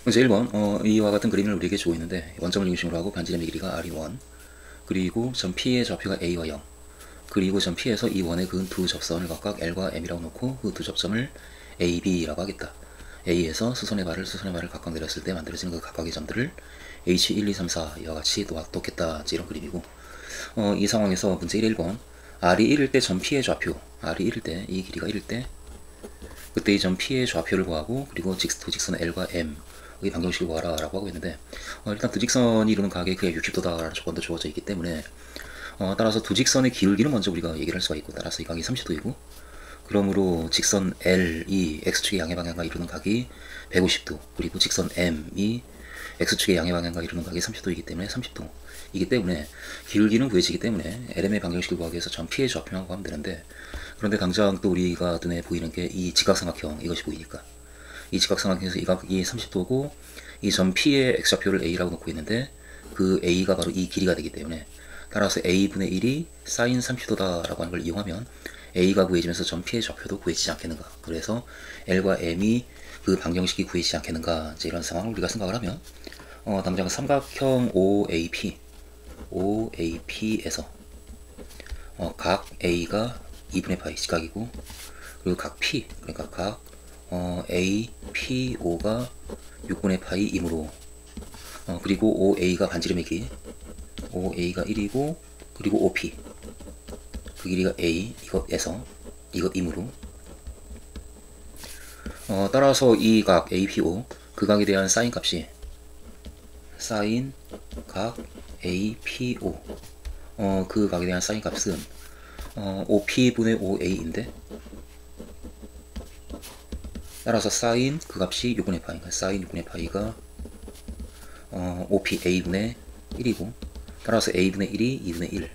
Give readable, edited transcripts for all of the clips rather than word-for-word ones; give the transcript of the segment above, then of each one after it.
문제 1번 이와 같은 그림을 우리에게 주고 있는데 원점을 중심으로 하고 반지름의 길이가 r이 1 그리고 점 P의 좌표가 a와 0 그리고 점 P에서 이 원에 그은 두 접선을 각각 L과 M이라고 놓고 그 두 접점을 A, B라고 하겠다. A에서 수선의 발을 각각 내렸을 때 만들어지는 그 각각의 점들을 H, 1, 2, 3, 4 이와 같이 놓겠다. 이런 그림이고 이 상황에서 문제 1, 1번 R이 1일 때 점 P의 좌표 R이 1일 때 이 길이가 1일 때 그때 이 점 P의 좌표를 구하고 그리고 도직선 L과 M 의 방정식을 구하라 라고 하고 있는데 일단 두직선이 이루는 각이 그게 60도다 라는 조건도 주어져 있기 때문에 따라서 두직선의 기울기는 먼저 우리가 얘기를 할 수가 있고 따라서 이 각이 30도이고 그러므로 직선 L이 X축의 양의 방향과 이루는 각이 150도 그리고 직선 M이 X축의 양의 방향과 이루는 각이 30도이기 때문에 30도 이기 때문에 기울기는 구해지기 때문에 LM의 방정식을 구하기 위해서 점 P의 좌표만 구하면 되는데 그런데 당장 또 우리가 눈에 보이는 게 이 직각삼각형 이것이 보이니까 이 직각삼각형에서 이 각이 30도고 이 점 P의 X좌표를 A라고 놓고 있는데 그 A가 바로 이 길이가 되기 때문에 따라서 A분의 1이 사인 30도다 라고 하는 걸 이용하면 A가 구해지면서 점 P의 좌표도 구해지지 않겠는가. 그래서 L과 M이 그 방정식이 구해지지 않겠는가. 이제 이런 상황을 우리가 생각을 하면 당장 삼각형 OAP에서 각 A가 2분의 파이 직각이고 그리고 각 P 그러니까 각 APO가 6분의 파이 이므로 그리고 OA가 반지름의 길이 OA가 1이고 그리고 OP 그 길이가 A 이것에서 이므로 따라서 이 각 APO 그 각에 대한 사인 값이 사인 각 APO 그 각에 대한 사인 값은 OP분의 OA인데 따라서 사인 그 값이 6분의 파이 그러니까 사인 6분의 파이가 OP A분의 1이고 따라서 A분의 1이 2분의 1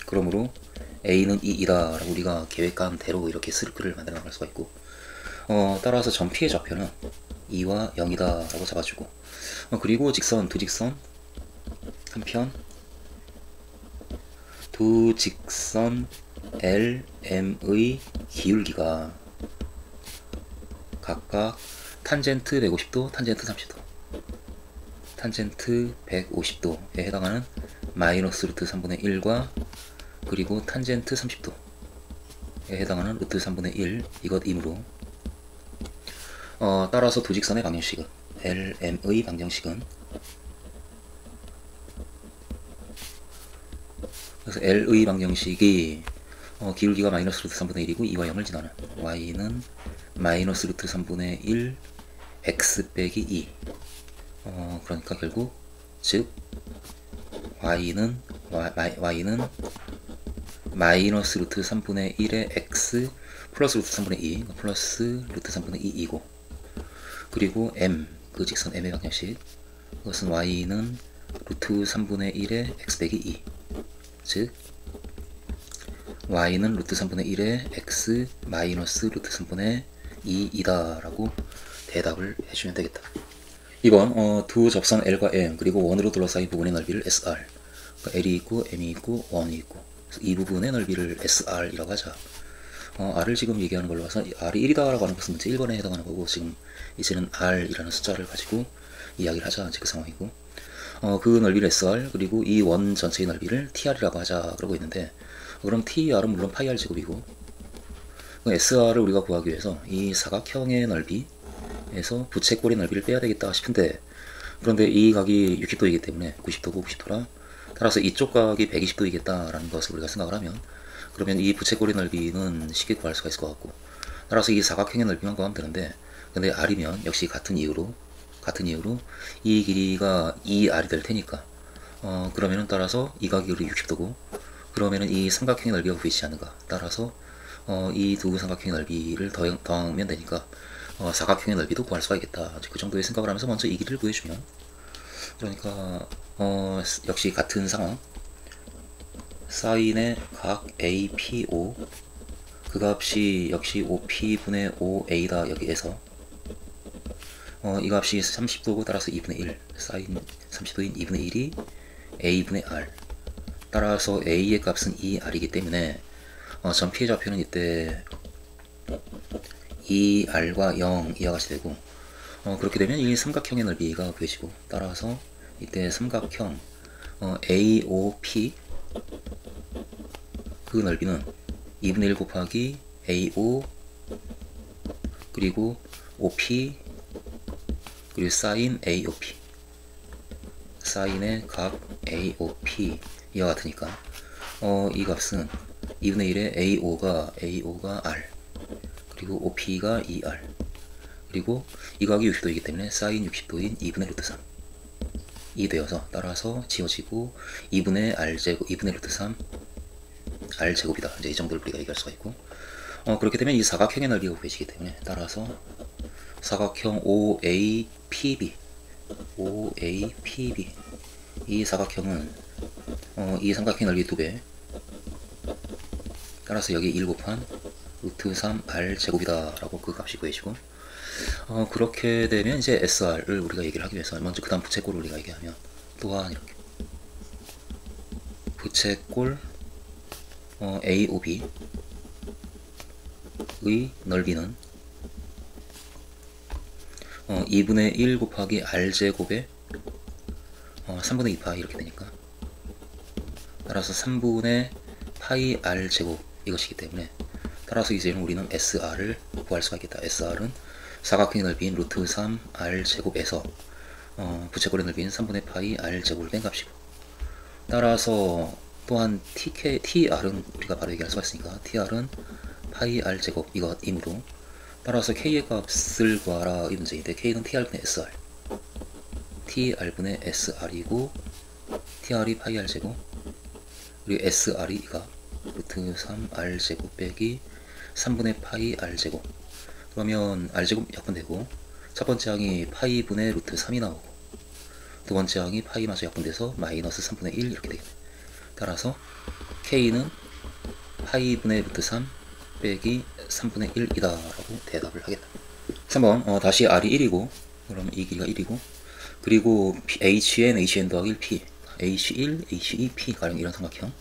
그러므로 A는 2이다 라고 우리가 계획한 대로 이렇게 스르크를 만들어 나갈 수가 있고 따라서 점 P의 좌표는 2와 0이다 라고 잡아주고 그리고 두 직선 한편 두 직선 LM의 기울기가 각각 탄젠트 150도, 탄젠트 30도 탄젠트 150도에 해당하는 마이너스 루트 3분의 1과 그리고 탄젠트 30도에 해당하는 루트 3분의 1 이것이므로 따라서 두직선의 방정식은 LM의 방정식은 그래서 L의 방정식이 기울기가 마이너스 루트 3분의 1이고 2와 0을 지나는 Y는 마이너스 루트 3분의 1 X 빼기 2 그러니까 결국 즉 Y는 마이너스 루트 3분의 1의 X 플러스 루트 3분의 2 플러스 루트 3분의 2이고 그리고 M 그 직선 M의 방정식 그것은 Y는 루트 3분의 1의 X 빼기 2 즉 Y는 루트 3분의 1의 X 마이너스 루트 3분의 2이다 라고 대답을 해주면 되겠다. 2번 두 접선 L과 M 그리고 원으로 둘러싸인 부분의 넓이를 SR 그러니까 L이 있고 M이 있고 원이 있고 이 부분의 넓이를 SR이라고 하자. R을 지금 얘기하는 걸로 봐서 R이 1이다 라고 하는 것은 문제 1번에 해당하는 거고 지금 이제는 R이라는 숫자를 가지고 이야기를 하자. 그 상황이고 그 넓이를 SR 그리고 이 원 전체의 넓이를 TR이라고 하자 그러고 있는데 그럼 TR은 물론 파이 R 제곱이고 SR을 우리가 구하기 위해서 이 사각형의 넓이에서 부채꼴의 넓이를 빼야 되겠다 싶은데 그런데 이 각이 60도이기 때문에 90도고 90도라 따라서 이쪽 각이 120도이겠다 라는 것을 우리가 생각을 하면 그러면 이 부채꼴의 넓이는 쉽게 구할 수가 있을 것 같고 따라서 이 사각형의 넓이만 구하면 되는데 근데 R이면 역시 같은 이유로 이 길이가 2R이 될 테니까 그러면은 따라서 이 각이 60도고 그러면은 이 삼각형의 넓이가 구해지지 않는가 따라서 이 두 삼각형의 넓이를 더하면 되니까 사각형의 넓이도 구할 수가 있겠다. 그 정도의 생각을 하면서 먼저 이 길이를 구해주면 그러니까 역시 같은 상황 사인의 각 APO 그 값이 역시 OP분의 OA다 여기에서 이 값이 30도고 따라서 2분의 1 사인 30도인 2분의 1이 A분의 R 따라서 A의 값은 2R이기 때문에 점 P의 좌표는 이때 2R과 0 이와 같이 되고 그렇게 되면 이 삼각형의 넓이가 구해지고, 따라서 이때 삼각형 AOP 그 넓이는 2분의 1 곱하기 AO 그리고 OP 그리고 사인 AOP, 사인의 각 AOP 이와 같으니까 이 값은 2분의 1의 AO가 R 그리고 OP가 2R 그리고 이 각이 60도이기 때문에 사인 60도인 2분의 루트 3 이 되어서, 따라서 지워지고 2분의 R제곱 2분의 루트 3 R제곱이다. 이제 이 정도를 우리가 얘기할 수가 있고, 그렇게 되면 이 사각형의 넓이가 구해지기 때문에, 따라서 사각형 OAPB 이 사각형은 이 삼각형 넓이 2배, 따라서 여기 1 곱한 루트 3 R제곱이다 라고 그 값이 구해지고, 그렇게 되면 이제 SR을 우리가 얘기를 하기 위해서 먼저 그 다음 부채꼴을 우리가 얘기하면, 또한 이렇게 부채꼴 AOB의 넓이는 2분의 1 곱하기 R제곱에 3분의 2파이 이렇게 되니까, 따라서 3분의 파이 R제곱 이것이기 때문에, 따라서 이제 우리는 SR을 구할 수가 있겠다. SR은 사각형의 넓이인 루트 3 R제곱에서 부채꼴의 넓이인 3분의 파이 R제곱을 뺀 값이고, 따라서 또한 TR은 우리가 바로 얘기할 수가 있으니까 TR은 파이 R제곱 이것이므로, 따라서 K의 값을 구하라 이 문제인데, K는 TR분의 SR TR분의 SR이고, TR이 파이 R제곱 그리고 SR이 이가 루트 3 R제곱 빼기 3분의 파이 R제곱, 그러면 R제곱 약분되고 첫 번째 항이 파이분의 루트 3이 나오고 두 번째 항이 파이마저 약분돼서 마이너스 3분의 1 이렇게 되겠네. 따라서 K는 파이분의 루트 3 빼기 3분의 1이다 라고 대답을 하겠다. 3번 다시 R이 1이고, 그럼 이 길이가 1이고, 그리고 HN, HN 더하기 1P H1, H2P 가령 이런 삼각형,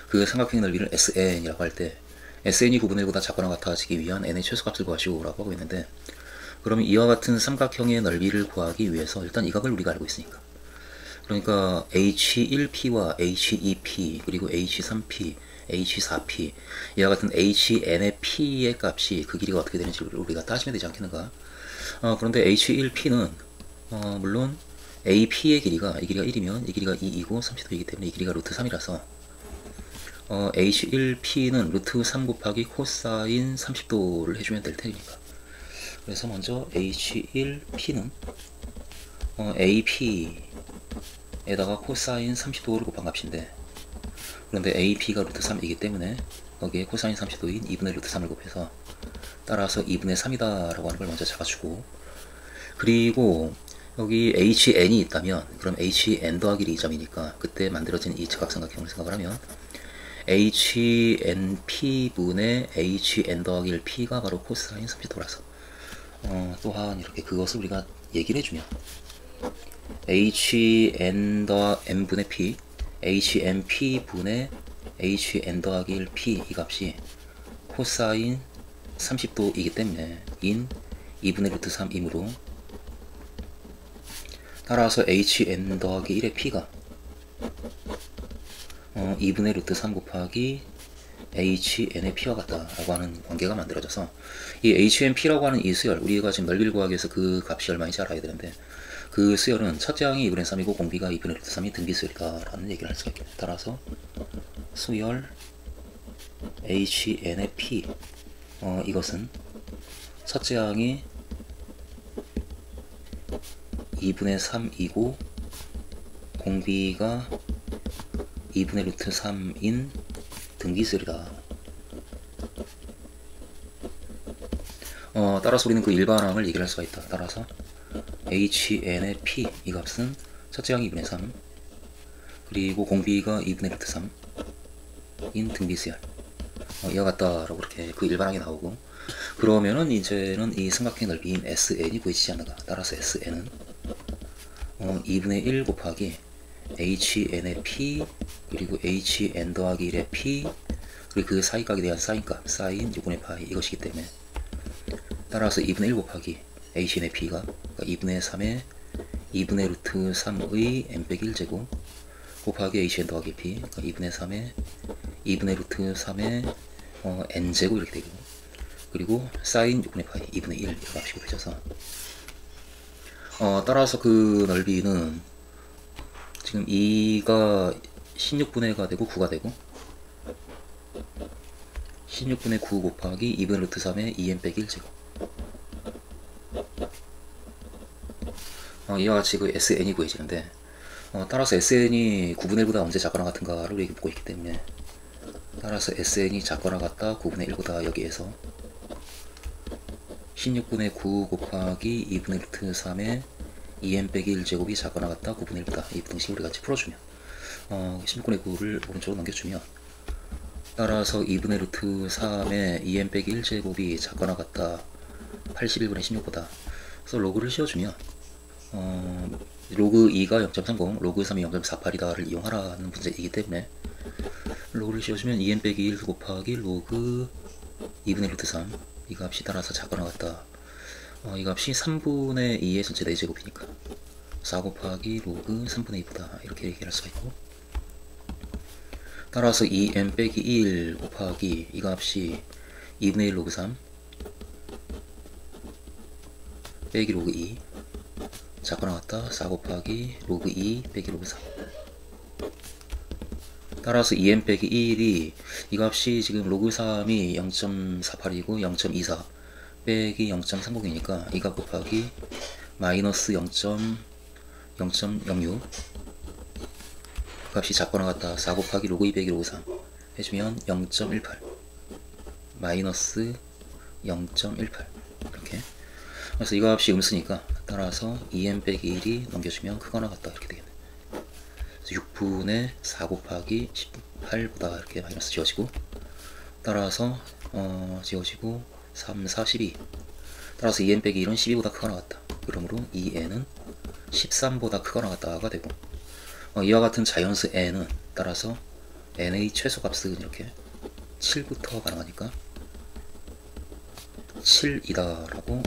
그 삼각형의 넓이를 SN이라고 할 때 SN이 9분의 1보다 작거나 같아지기 위한 n의 최소값을 구하시오 라고 하고 있는데, 그러면 이와 같은 삼각형의 넓이를 구하기 위해서 일단 이 각을 우리가 알고 있으니까, 그러니까 H1P와 H2P 그리고 H3P, H4P 이와 같은 HN의 P의 값이 그 길이가 어떻게 되는지 우리가 따지면 되지 않겠는가. 그런데 H1P는 물론 AP의 길이가, 이 길이가 1이면 이 길이가 2이고 30도이기 때문에 이 길이가 루트 3이라서 H1P는 루트 3 곱하기 코사인 30도를 해주면 될 테니까, 그래서 먼저 H1P는 AP에다가 코사인 30도를 곱한 값인데, 그런데 AP가 루트 3이기 때문에 거기에 코사인 30도인 2분의 루트 3을 곱해서, 따라서 2분의 3이다 라고 하는 걸 먼저 잡아주고, 그리고 여기 HN이 있다면 그럼 HN 더하기 2점이니까 그때 만들어진 이 직각삼각형을 생각을 하면 HNP분의 HN 더하기 1P가 바로 코사인 30도라서, 또한 이렇게 그것을 우리가 얘기를 해주면 HN 더 N분의 P HNP분의 HN 더하기 1P 이 값이 코사인 30도이기 때문에 인 2분의 루트 3이므로, 따라서 HN 더하기 1의 P가 2분의 루트 3 곱하기 HN의 P와 같다 라고 하는 관계가 만들어져서, 이 HNP라고 하는 이 수열, 우리가 지금 넓이를 구하기 위해서 그 값이 얼마인지 알아야 되는데, 그 수열은 첫째 항이 2분의 3이고 공비가 2분의 루트 3이 등비수열이다 라는 얘기를 할 수가 있겠네. 따라서 수열 HN의 P 이것은 첫째 항이 2분의 3이고 공비가 2분의 루트 3인 등기수열이다. 따라서 우리는 그 일반항을 얘기를 할 수가 있다. 따라서 HN의 P 이 값은 첫째 항이 2분의 3 그리고 공비가 2분의 루트 3인 등비수열 이와 같다라고 그렇게 그 일반항이 나오고, 그러면은 이제는 이 삼각형의 넓이인 SN이 구해지지 않는가. 따라서 SN은 2분의 1 곱하기 HN의 P 그리고 HN 더하기 1의 P 그리고 그 사이각에 대한 사인값 사인 6분의 파이 이것이기 때문에, 따라서 2분의 1 곱하기 ACN의 B가 그러니까 2분의 3의 2분의 루트 3의 n 빼기 1제곱 곱하기 ACN 더하기 P 그러니까 2분의 3의 2분의 루트 3의 n제곱 이렇게 되고 그리고 사인 6분의 파이 2분의 1 이렇게 값이 곱해져서 따라서 그 넓이는 지금 2가 16분의가 되고 9가 되고 16분의 9 곱하기 2분의 루트 3의 2n 빼기 1제곱 이와 같이 그 SN이 구해지는데 따라서 SN이 9분의 1보다 언제 작거나 같은가를 우리에게 묻고 있기 때문에 따라서 SN이 작거나 같다 9분의 1보다 여기에서 16분의 9 곱하기 2분의 루트 3의 2n 빼기 1제곱이 작거나 같다 9분의 1보다 이 부등식을 우리 같이 풀어주면 16분의 9를 오른쪽으로 넘겨주면 따라서 2분의 루트 3의 2n 빼기 1제곱이 작거나 같다 81분의 16보다 그래서 로그를 씌워주면 로그 2가 0.30 로그 3이 0.48이다를 이용하라는 문제이기 때문에 로그를 씌워주면 2n 빼기 1 곱하기 로그 2분의 루트 3 이 값이 따라서 작거나 같다 이 값이 3분의 2의 전체 4제곱이니까 4 곱하기 로그 3분의 2보다 이렇게 얘기할 수가 있고 따라서 2n 빼기 1 곱하기 이 값이 2분의 1 로그 3 빼기 로그 2 작거나 같다 4 곱하기 로그 2 빼기 로그 3 따라서 2n 빼기 1이 이 값이 지금 로그 3이 0.48이고 0.24 빼기 0.30이니까 이 값 곱하기 마이너스 0.06 값이 작거나 같다 4 곱하기 로그 2 빼기 로그 3 해주면 0.18 마이너스 0.18 이렇게 그래서 이 값이 음수니까 따라서 2n 빼기 1이 넘겨주면 크거나 같다 이렇게 되겠네 6분의 4 곱하기 18보다 이렇게 마이너스 지워지고 따라서 지워지고 3, 4, 12 따라서 2n 빼기 1은 12보다 크거나 같다 그러므로 2n은 13보다 크거나 같다가 되고 이와 같은 자연수 n은 따라서 n의 최소값은 이렇게 7부터 가능하니까 7이다 라고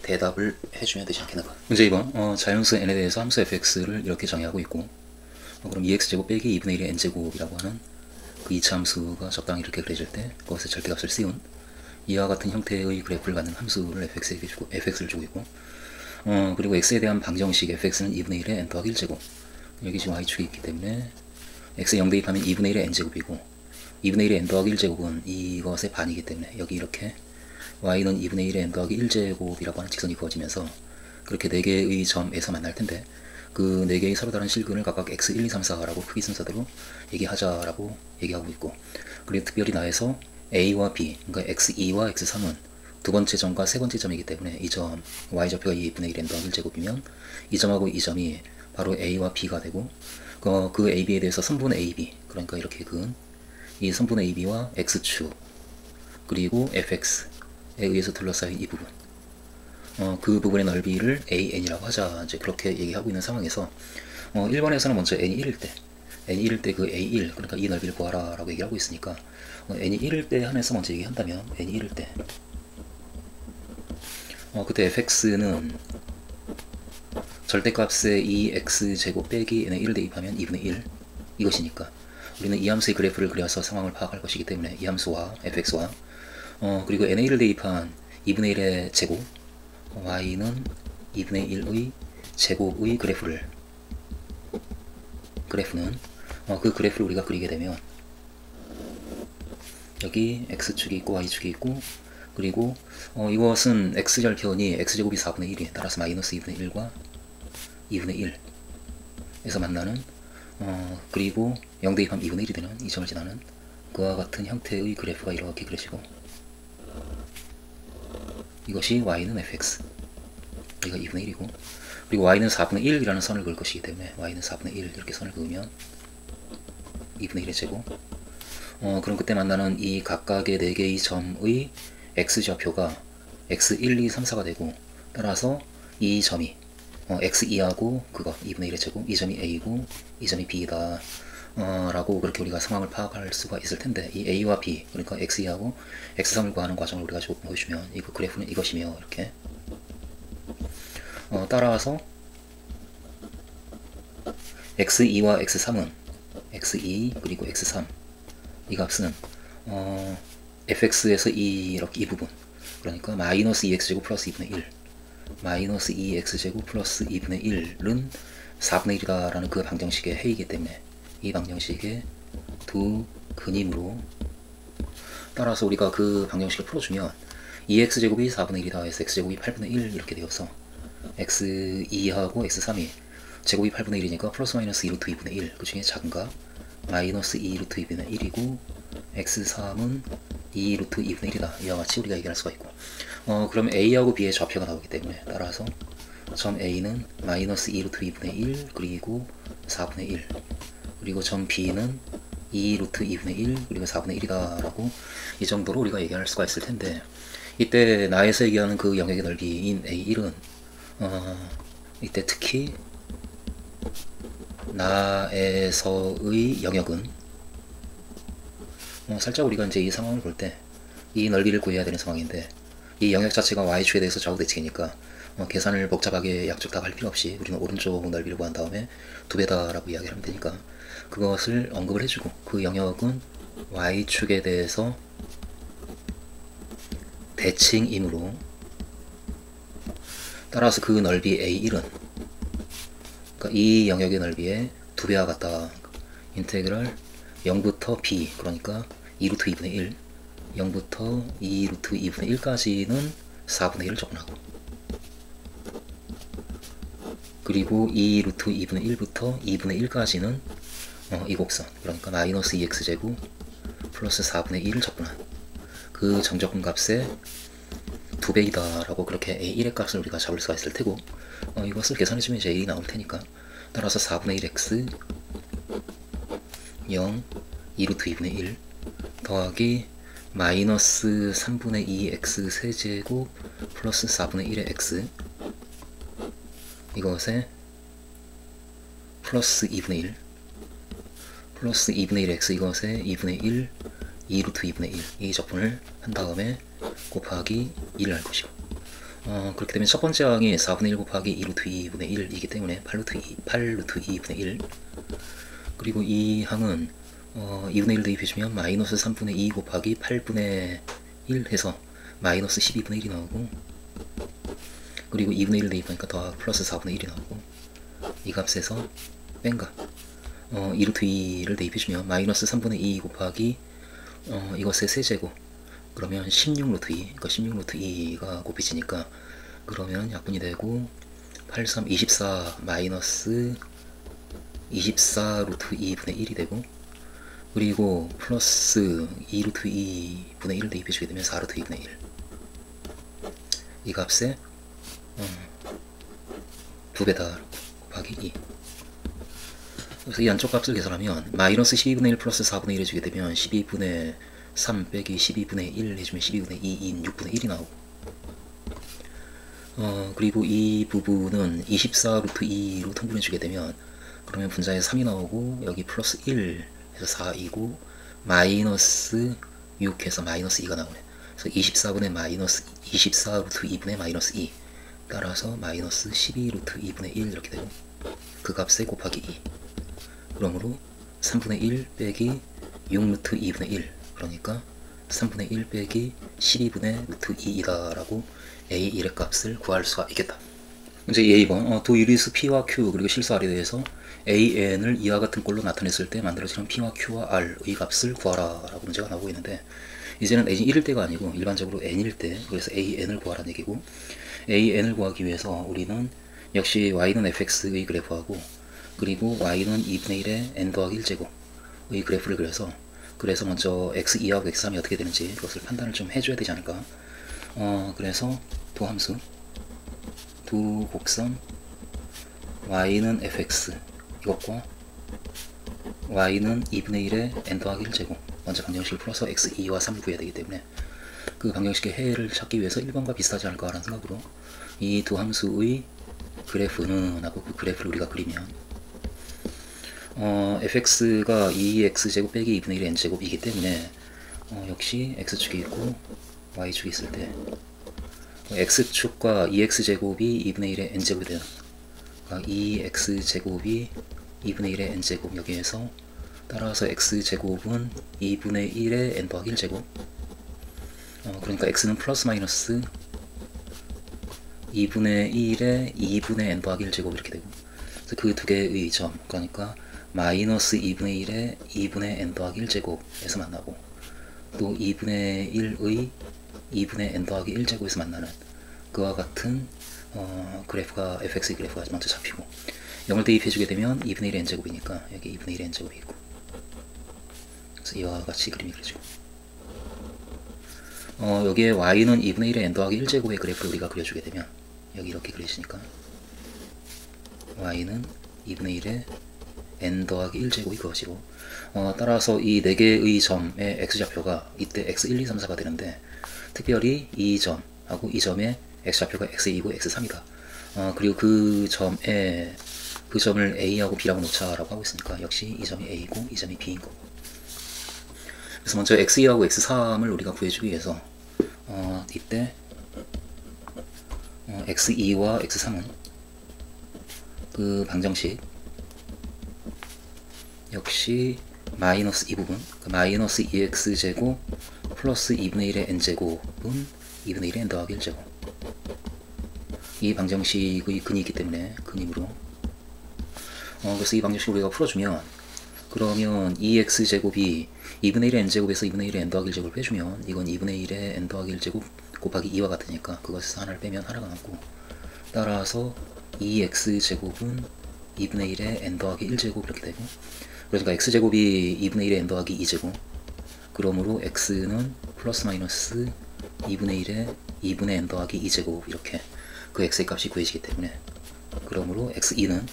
대답을 해주면 되지 않겠는가. 문제 2번 자연수 n에 대해서 함수 fx를 이렇게 정의하고 있고 그럼 2x제곱 빼기 2분의 1의 n제곱이라고 하는 그 2차 함수가 적당히 이렇게 그려질 때 그것의 절대값을 씌운 이와 같은 형태의 그래프를 갖는 함수를 fx를 주고 있고 그리고 x에 대한 방정식 fx는 2분의 1의 n 더하기 1제곱 여기 지금 y축이 있기 때문에 x에 0 대입하면 2분의 1의 n제곱이고 2분의 1의 n 더하기 1제곱은 이것의 반이기 때문에 여기 이렇게 y는 2분의 1의 n 더하기 1제곱이라고 하는 직선이 그어지면서 그렇게 4개의 점에서 만날 텐데 그 4개의 서로 다른 실근을 각각 x1, 2, 3, 4라고 크기 순서대로 얘기하자라고 얘기하고 있고 그리고 특별히 나에서 a와 b 그러니까 x2와 x3은 두 번째 점과 세 번째 점이기 때문에 이 점 y좌표가 2분의 1 n 더하기 1제곱이면 이 점하고 이 점이 바로 a와 b가 되고 그 ab에 대해서 선분의 ab 그러니까 이렇게 그은 이 선분의 ab와 x축 그리고 fx에 의해서 둘러싸인 이 부분 그 부분의 넓이를 AN이라고 하자 이제 그렇게 얘기하고 있는 상황에서 1번에서는 먼저 n이 1일 때 n이 1일 때 그 A1 그러니까 이 넓이를 구하라 라고 얘기를 하고 있으니까 n이 1일 때 한해서 먼저 얘기한다면 n이 1일 때 그때 fx는 절대값의 2x제곱 빼기 n의 1을 대입하면 2분의 1 이것이니까 우리는 이 함수의 그래프를 그려서 상황을 파악할 것이기 때문에 이 함수와 fx와 그리고 n의 1을 대입한 2분의 1의 제곱 y는 2분의 1의 제곱의 그래프는 그 그래프를 우리가 그리게 되면 여기 x축이 있고 y축이 있고 그리고 이것은 x절편이 x제곱이 4분의 1이 따라서 마이너스 2분의 1과 2분의 1에서 만나는 그리고 0 대입하면 2분의 1이 되는 이 점을 지나는 그와 같은 형태의 그래프가 이렇게 그려지고 이것이 y는 fx 여기가 2분의 1이고 그리고 y는 4분의 1이라는 선을 그을 것이기 때문에 y는 4분의 1 이렇게 선을 그으면 2분의 1의 제곱 그럼 그때 만나는 이 각각의 4개의 점의 x좌표가 x1, 2, 3, 4가 되고 따라서 이 점이 x2하고 그거 2분의 1의 제곱 이 점이 a고 이 점이 b다 라고 그렇게 우리가 상황을 파악할 수가 있을 텐데 이 a와 b 그러니까 x2하고 x3을 구하는 과정을 우리가 보여주면 이 그래프는 이것이며 이렇게 따라서 x2와 x3은 x2 그리고 x3 이 값은 fx에서 이렇게 이 부분, 그러니까 마이너스 2x제곱 플러스 2분의 1 마이너스 2x제곱 플러스 2분의 1은 4분의 1이다 라는 그 방정식의 해이기 때문에 이 방정식의 두 근임으로, 따라서 우리가 그 방정식을 풀어주면 2x제곱이 4분의 1이다 해서 x제곱이 8분의 1 이렇게 되어서 x2하고 x3이 제곱이 8분의 1이니까 플러스 마이너스 2루트 2분의 1, 그 중에 작은 값 마이너스 2루트 2분의 1이고 x3은 2루트 2분의 1이다. 이와 같이 우리가 얘기할 수가 있고, 그러면 a하고 b의 좌표가 나오기 때문에 따라서 점 a는 마이너스 2루트 2분의 1 그리고 4분의 1, 그리고 점 b는 2루트 2분의 1 그리고 4분의 1이다 라고 이 정도로 우리가 얘기할 수가 있을 텐데, 이때 나에서 얘기하는 그 영역의 넓이인 A1은 이때 특히 나에서의 영역은 살짝 우리가 이제 이 상황을 볼 때 이 넓이를 구해야 되는 상황인데, 이 영역 자체가 y축에 대해서 좌우대칭이니까 계산을 복잡하게 양쪽 다 할 필요 없이 우리는 오른쪽 넓이를 구한 다음에 2배다 라고 이야기를 하면 되니까 그것을 언급을 해주고, 그 영역은 y축에 대해서 대칭이므로 따라서 그 넓이 A1은, 그러니까 이 영역의 넓이의 2배와 같다. 인테그랄 0부터 b, 그러니까 2루트 2분의 1 0부터 2루트 2분의 1까지는 4분의 1을 적분하고, 그리고 2루트 2분의 1부터 2분의 1까지는 이 곡선, 그러니까 마이너스 2x제곱 플러스 4분의 1을 적분한 그 정적분 값의 2배이다 라고 그렇게 A1의 값을 우리가 잡을 수가 있을 테고, 이것을 계산해주면 이제 A 나올 테니까, 따라서 4분의 1x 0 2루트 2분의 1 더하기 마이너스 3분의 2x 세제곱 플러스 4분의 1의 x, 이것에 플러스 2분의 1 플러스 2분의 1x, 이것에 2분의 1 2루트 2분의 1 이 적분을 한 다음에 곱하기 1을 할 것이고, 그렇게 되면 첫 번째 항이 4분의 1 곱하기 2루트 2분의 1이기 때문에 8루트 2분의 1, 그리고 이 항은 2분의 1 대입해주면 마이너스 3분의 2 곱하기 8분의 1 해서 마이너스 12분의 1이 나오고, 그리고 2분의 1 대입하니까 더 플러스 4분의 1이 나오고, 이 값에서 뺀 값 2루트 2를 대입해주면 마이너스 3분의 2 곱하기 이것의 세제곱, 그러면 16루트 2, 그러니까 16루트 2가 곱해지니까 그러면 약분이 되고 8, 3, 24 마이너스 24루트 2분의 1이 되고, 그리고 플러스 2루트 2분의 1을 대입해주게 되면 4루트 2분의 1, 이 값에 2배다 곱하기 2. 그래서 이 안쪽 값을 계산하면 마이너스 12분의 1 플러스 4분의 1 해주게 되면 12분의 3 빼기 12분의 1 해주면 12분의 2인 6분의 1이 나오고, 그리고 이 부분은 24루트 2로 통분해주게 되면 그러면 분자에 3이 나오고, 여기 플러스 1 해서 4이고 마이너스 6 해서 마이너스 2가 나오네. 그래서 24분의 마이너스 24루트 2분의 마이너스 2, 따라서 마이너스 12루트 2분의 1 이렇게 되고, 그 값에 곱하기 2, 그러므로 3분의 1 빼기 6루트 2분의 1, 그러니까 3분의 1 빼기 12분의 루트 2이다 라고 A1의 값을 구할 수가 있겠다. 이제 2번 두 유리수 P와 Q 그리고 실수 R에 대해서 AN을 이와 같은 꼴로 나타냈을 때 만들어지는 P와 Q와 R의 값을 구하라 라고 문제가 나오고 있는데, 이제는 N이 1일 때가 아니고 일반적으로 N일 때, 그래서 AN을 구하라는 얘기고, AN을 구하기 위해서 우리는 역시 Y는 fx의 그래프하고, 그리고 Y는 2분의 1의 N 더하기 1제곱의 그래프를 그래서 먼저 x2하고 x3이 어떻게 되는지 그것을 판단을 좀 해줘야 되지 않을까. 그래서 두 함수, 두 곡선 y는 fx 이것과 y는 2분의 1의 n 더하기 1제곱 먼저 방정식을 풀어서 x2와 3을 구해야 되기 때문에 그 방정식의 해를 찾기 위해서 1번과 비슷하지 않을까 라는 생각으로 이 두 함수의 그래프는 하고 그 그래프를 우리가 그리면 fx가 2x제곱 빼기 2분의 1의 n제곱이기 때문에 역시 x축이 있고 y축이 있을 때 x축과 2x제곱이 2분의 1의 n제곱이 되는, 그러니까 2x제곱이 2분의 1의 n제곱, 여기에서 따라서 x제곱은 2분의 1의 n 더하기 1제곱, 그러니까 x는 플러스 마이너스 2분의 1의 2분의 n 더하기 1제곱 이렇게 되고, 그 두 개의 점, 그러니까 마이너스 2분의 1의 2분의 n 더하기 1제곱에서 만나고, 또 2분의 1의 2분의 n 더하기 1제곱에서 만나는 그와 같은 그래프가, fx의 그래프가 먼저 잡히고, 0을 대입해주게 되면 2분의 1의 n제곱이니까 여기 2분의 1의 n제곱이 있고, 그래서 이와 같이 그림이 그려지고, 여기에 y는 2분의 1의 n 더하기 1제곱의 그래프를 우리가 그려주게 되면 여기 이렇게 그려지니까 y는 2분의 1의 n 더하기 1제곱이 그어지고, 따라서 이 4개의 점의 x좌표가 이때 x1, 2, 3, 4가 되는데, 특별히 이 점하고 이 점의 x좌표가 x2고 x3이다. 그리고 그 점을 a하고 b라고 놓자라고 하고 있으니까 역시 이 점이 a이고 이 점이 b인 거고. 그래서 먼저 x2하고 x3을 우리가 구해주기 위해서 이때 x2와 x3은 그 방정식 역시 마이너스 이 부분, 그 마이너스 2x제곱 플러스 2분의 1의 n제곱은 2분의 1의 n 더하기 1제곱, 이 방정식의 근이 있기 때문에 근임으로, 그래서 이 방정식을 우리가 풀어주면, 그러면 2x제곱이 2분의 1의 n제곱에서 2분의 1의 n 더하기 1제곱을 빼주면 이건 2분의 1의 n 더하기 1제곱 곱하기 2와 같으니까 그것에서 하나를 빼면 하나가 남고, 따라서 2x제곱은 2분의 1의 n 더하기 1제곱 이렇게 되고, 그러니까 x제곱이 2분의 1의 n 더하기 2제곱, 그러므로 x는 플러스 마이너스 2분의 1의 2분의 n 더하기 2제곱, 이렇게 그 x의 값이 구해지기 때문에, 그러므로 x2는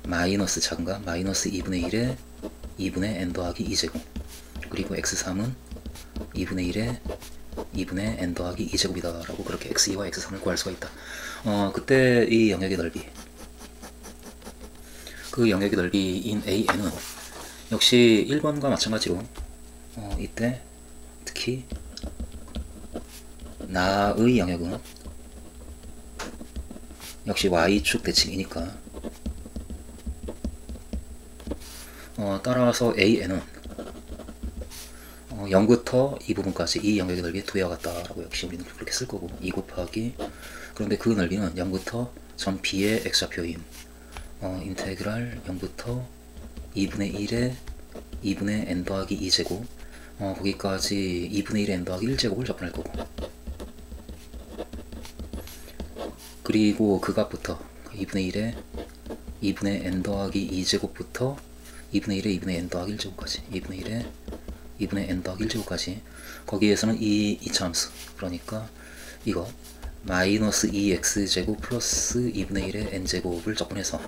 마이너스 작은가 마이너스 2분의 1의 2분의 n 더하기 2제곱, 그리고 x3은 2분의 1의 2분의 n 더하기 2제곱이다 라고 그렇게 x2와 x3을 구할 수가 있다. 그때 이 영역의 넓이, 그 영역의 넓이인 AN은 역시 1번과 마찬가지로 이때 특히 나의 영역은 역시 y축 대칭이니까, 따라서 AN은 0부터 이 부분까지 이 영역의 넓이의 2배와 같다라고 역시 우리는 그렇게 쓸 거고, 2 곱하기, 그런데 그 넓이는 0부터 점 B의 x좌표인 인테그랄 0부터 2분의 1의 2분의 n 더하기 2제곱, 거기까지 2분의 1의 n 더하기 1제곱을 접근할 거고, 그리고 그 값부터 2분의 1의 2분의 n 더하기 2제곱부터 2분의 1의 2분의 n 더하기 1제곱까지, 2분의 1의 2분의 n 더하기 1제곱까지, 거기에서는 이 이차함수, 그러니까 이거 마이너스 2x제곱 플러스 2분의 1의 n제곱을 접근해서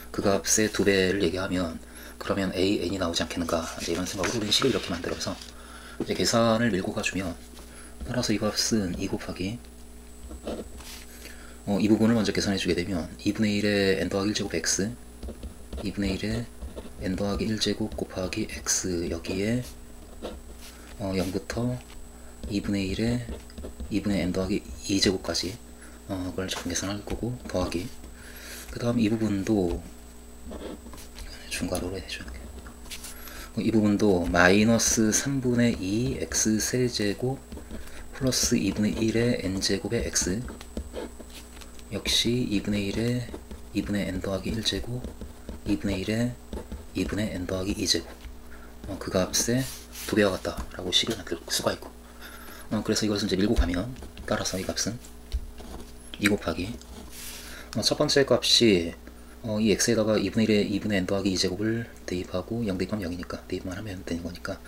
그 값의 2배를 얘기하면, 그러면 AN이 나오지 않겠는가, 이제 이런 생각으로 우리는 식을 이렇게 만들어서 이제 계산을 밀고 가주면, 따라서 이 값은 2 곱하기 이 부분을 먼저 계산해 주게 되면 2분의 1의 n 더하기 1제곱 x, 2분의 1의 n 더하기 1제곱 곱하기 x, 여기에 0부터 2분의 1의 2분의 n 더하기 2제곱까지 그걸 조금 계산할 거고, 더하기, 그 다음 이 부분도 중괄호로 해줘야 돼. 이 부분도 마이너스 3분의 2 x 세제곱 플러스 2분의 1의 n제곱의 x, 역시 2분의 1의 2분의 n 더하기 1제곱 2분의 1의 2분의 n 더하기 2제곱, 그 값의 2배와 같다 라고 식을 만들 수가 있고, 그래서 이것을 이제 밀고 가면, 따라서 이 값은 2 곱하기 첫 번째 값이 이 x에다가 2분의 1의 2분의 n 더하기 2제곱을 대입하고 0 대입하면 0이니까 대입만 하면 되는 거니까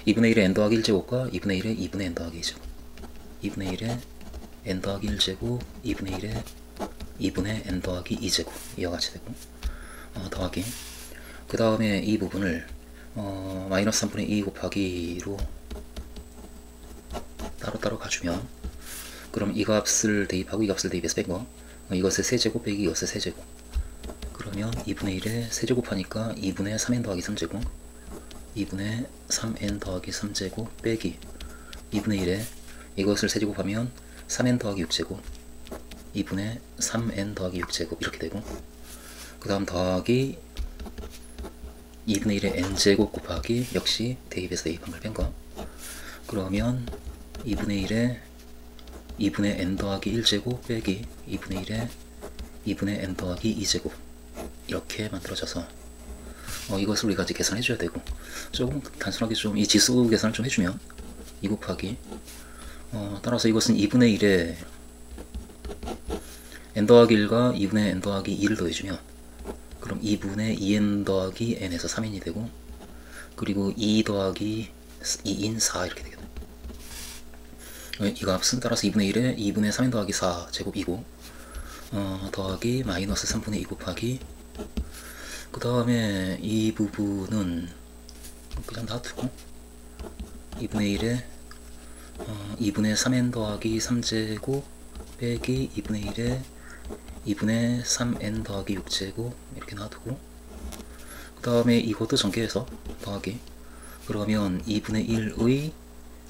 2분의 1의 n 더하기 1제곱과 2분의 1의 2분의 n 더하기 2제곱, 2분의 1의 n 더하기 1제곱 2분의 1의 2분의 n 더하기 2제곱 이와 같이 되고, 더하기, 그 다음에 이 부분을 마이너스 3분의 2 곱하기로 따로따로 가주면, 그럼 이 값을 대입하고 이 값을 대입해서 뺀거, 이것의 세제곱 빼기 이것의 세제곱, 그러면 2분의 1에 세제곱 하니까 2분의 3n 더하기 3제곱, 2분의 3n 더하기 3제곱 빼기 2분의 1에 이것을 세제곱하면 3n 더하기 6제곱 2분의 3n 더하기 6제곱 이렇게 되고, 그 다음 더하기 2분의 1의 n제곱 곱하기 역시 대입에서 대입한 걸 뺀 거. 그러면 2분의 1의 2분의 n 더하기 1제곱 빼기 2분의 1의 2분의 n 더하기 2제곱 이렇게 만들어져서 이것을 우리가 이제 계산해 줘야 되고, 조금 단순하게 좀 이 지수 계산을 좀 해주면 2 곱하기 따라서 이것은 2분의 1에 n 더하기 1과 2분의 n 더하기 2를 더해주면, 그럼 2분의 2n 더하기 n에서 3n이 되고, 그리고 2 더하기 2인 4 이렇게 되겠네. 이 값은 따라서 2분의 1에 2분의 3n 더하기 4 제곱이고, 더하기 마이너스 3분의 2 곱하기, 그 다음에 이 부분은 그냥 놔두고 2분의 1에 2분의 3n 더하기 3제곱 빼기 2분의 1에 2분의 3n 더하기 6제곱 이렇게 놔두고, 그 다음에 이것도 전개해서 더하기, 그러면 2분의 1의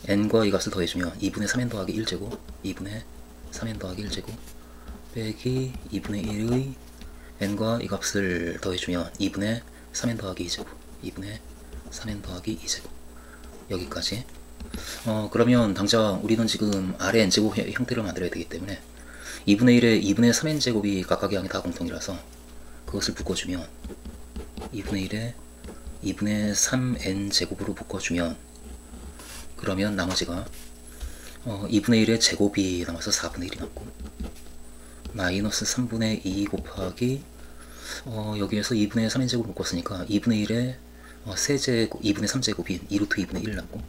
n과 이 값을 더해주면 2분의 3n 더하기 1제곱 2분의 3n 더하기 1제곱 빼기 2분의 1의 n과 이 값을 더해주면 2분의 3n 더하기 2제곱 2분의 3n 더하기 2제곱 여기까지. 그러면 당장 우리는 지금 아래 n제곱 형태를 만들어야 되기 때문에 2분의 1에 2분의 3n제곱이 각각의 양이 다 공통이라서 그것을 묶어주면 2분의 1에 2분의 3n제곱으로 묶어주면, 그러면 나머지가 2분의 1의 제곱이 남아서 4분의 1이 남고, 마이너스 3분의 2 곱하기 여기에서 2분의 3n제곱 묶었으니까 2분의 1의 세제곱 2분의 3제곱인 2루트 2분의 1 남고,